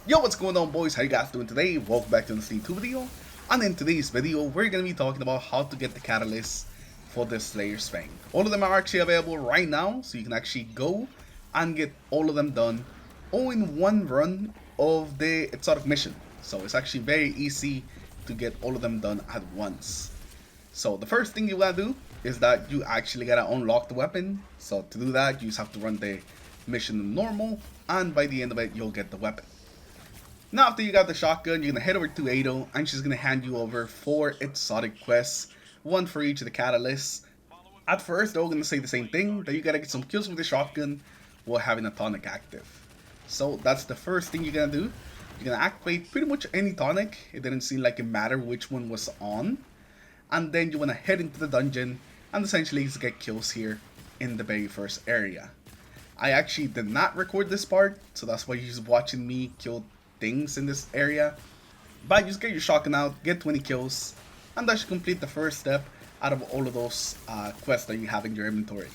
Yo, what's going on, boys? How you guys doing today? Welcome back to the Steam 2 video. And in today's video, we're going to be talking about how to get the catalyst for the Slayer's FANG. All of them are actually available right now, so you can actually go and get all of them done all in one run of the exotic mission. So it's actually very easy to get all of them done at once. So the first thing you gotta do is that you actually gotta unlock the weapon. So to do that, you just have to run the mission in normal, and by the end of it, you'll get the weapon. Now after you got the shotgun, you're gonna head over to Ado, and she's gonna hand you over 4 exotic quests, one for each of the catalysts. At first, they're all gonna say the same thing, that you gotta get some kills with the shotgun while having a tonic active. So that's the first thing you're gonna do. You're gonna activate pretty much any tonic. It didn't seem like it mattered which one was on. And then you wanna head into the dungeon and essentially just get kills here in the very first area. I actually did not record this part, so that's why you're just watching me kill things in this area. But just get your shotgun out, get 20 kills, and that should complete the first step out of all of those quests that you have in your inventory.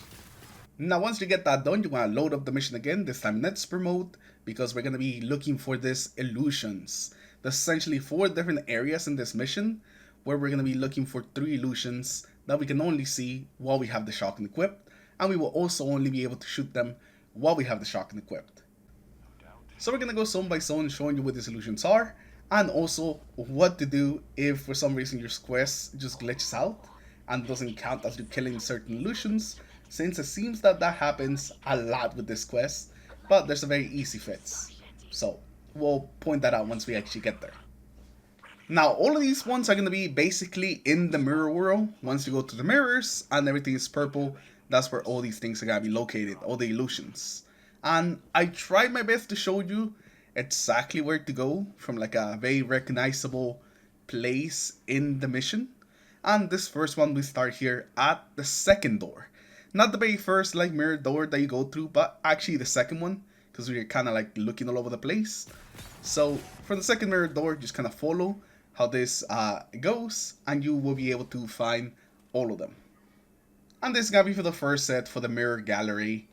Now once you get that done, you want to load up the mission again, this time in expert mode, because we're going to be looking for this illusions. There's essentially 4 different areas in this mission, where we're going to be looking for 3 illusions that we can only see while we have the shotgun equipped, and we will also only be able to shoot them while we have the shotgun equipped. So we're going to go zone by zone showing you what these illusions are, and also what to do if for some reason your quest just glitches out and doesn't count as you killing certain illusions, since it seems that happens a lot with this quest, but there's a very easy fix. So we'll point that out once we actually get there. Now all of these ones are going to be basically in the mirror world. Once you go to the mirrors and everything is purple, that's where all these things are going to be located, all the illusions. And I tried my best to show you exactly where to go from like a very recognizable place in the mission. And this first one, we start here at the second door. Not the very first like mirror door that you go through, but actually the second one, because we're kind of like looking all over the place. So from the second mirror door, just kind of follow how this goes, and you will be able to find all of them. And this is gonna be for the first set for the mirror gallery.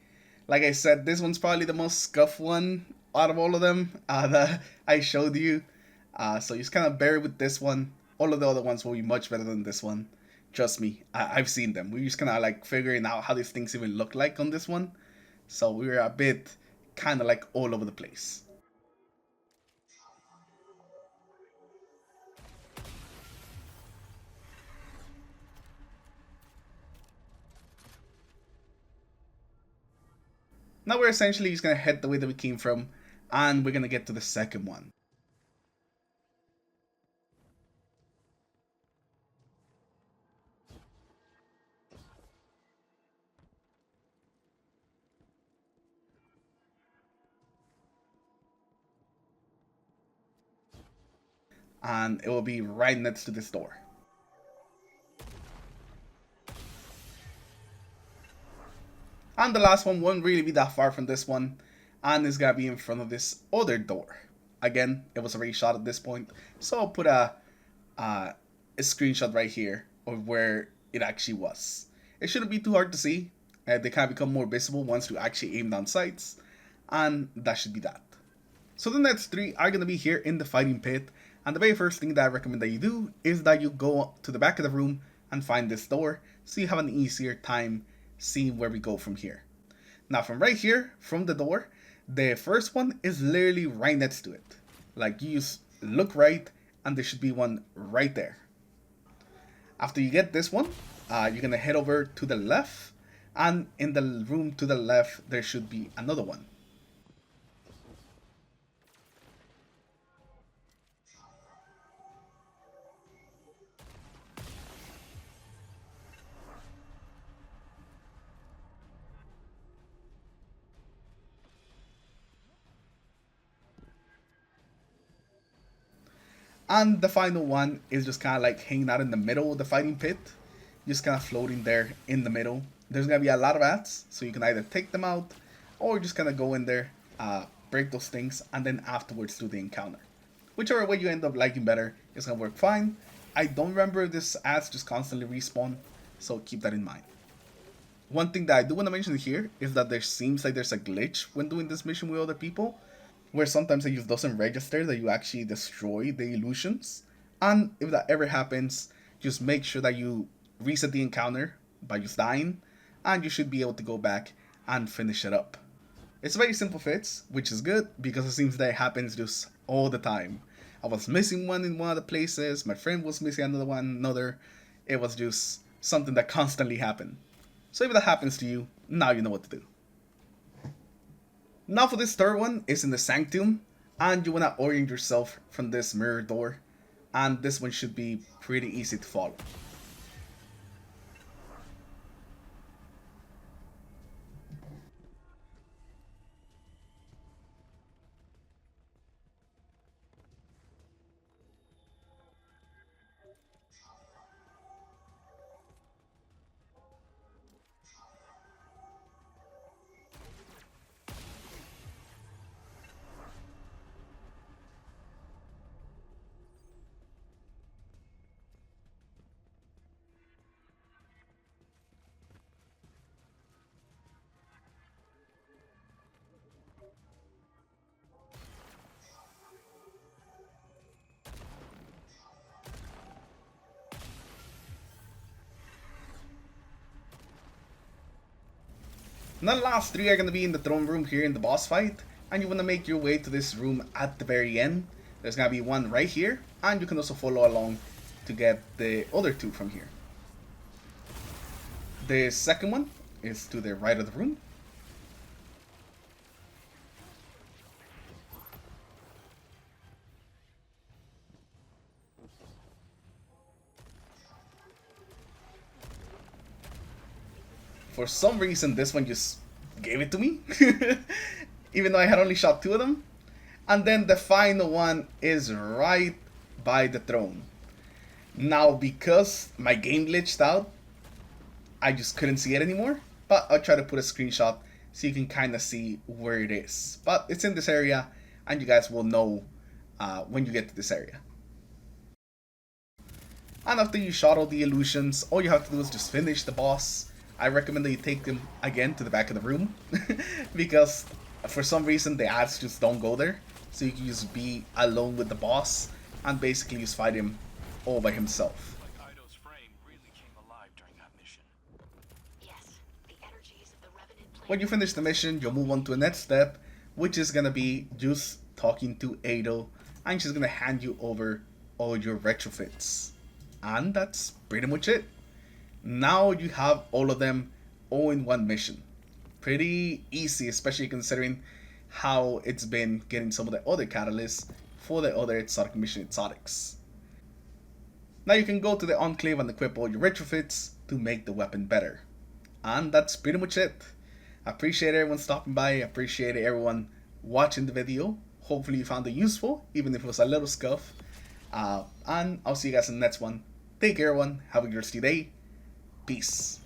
Like I said, this one's probably the most scuffed one out of all of them that I showed you. So just kind of bear with this one. All of the other ones will be much better than this one. Trust me, I've seen them. We're just kind of like figuring out how these things even look like on this one. So we were a bit kind of like all over the place. Now we're essentially just going to head the way that we came from, and we're going to get to the second one. And it will be right next to this door. And the last one won't really be that far from this one, and it's gonna be in front of this other door. Again, it was already shot at this point, so I'll put a screenshot right here of where it actually was. It shouldn't be too hard to see. They kind of become more visible once you actually aim down sights, and that should be that. So the next 3 are gonna be here in the fighting pit, and the very first thing that I recommend that you do is that you go to the back of the room and find this door, so you have an easier time seeing where we go from here. Now from right here, from the door, the first one is literally right next to it. Like you just look right and there should be one right there. After you get this one, you're gonna head over to the left, and in the room to the left there should be another one. And the final one is just kind of like hanging out in the middle of the fighting pit. Just kind of floating there in the middle. There's going to be a lot of rats, so you can either take them out or just kind of go in there, break those things, and then afterwards do the encounter. Whichever way you end up liking better, it's going to work fine. I don't remember if this ads just constantly respawn, so keep that in mind. One thing that I do want to mention here is that there seems like there's a glitch when doing this mission with other people. where sometimes it just doesn't register that you actually destroy the illusions. And if that ever happens, just make sure that you reset the encounter by just dying, and you should be able to go back and finish it up. It's a very simple fix, which is good because it seems that it happens just all the time. I was missing one in one of the places, my friend was missing another. It was just something that constantly happened. So if that happens to you, now you know what to do. Now for this third one is in the Sanctum, and you wanna orient yourself from this mirror door, and this one should be pretty easy to follow. Now the last three are going to be in the throne room here in the boss fight, and you want to make your way to this room at the very end. There's going to be one right here, and you can also follow along to get the other two from here. The second one is to the right of the room. For some reason, this one just gave it to me, even though I had only shot two of them. And then the final one is right by the throne. Now, because my game glitched out, I just couldn't see it anymore. But I'll try to put a screenshot so you can kind of see where it is. But it's in this area, and you guys will know when you get to this area. And after you shot all the illusions, all you have to do is just finish the boss. I recommend that you take them again to the back of the room because for some reason the ads just don't go there. So you can just be alone with the boss and basically just fight him all by himself. When you finish the mission, you'll move on to the next step, which is gonna be just talking to Ado, and she's gonna hand you over all your retrofits. And that's pretty much it. Now you have all of them all in one mission. Pretty easy, especially considering how it's been getting some of the other catalysts for the other exotic mission exotics. Now you can go to the Enclave and equip all your retrofits to make the weapon better. And that's pretty much it. I appreciate everyone stopping by, I appreciate everyone watching the video. Hopefully you found it useful, even if it was a little scuff. And I'll see you guys in the next one. Take care everyone, have a good rest of your day. Peace.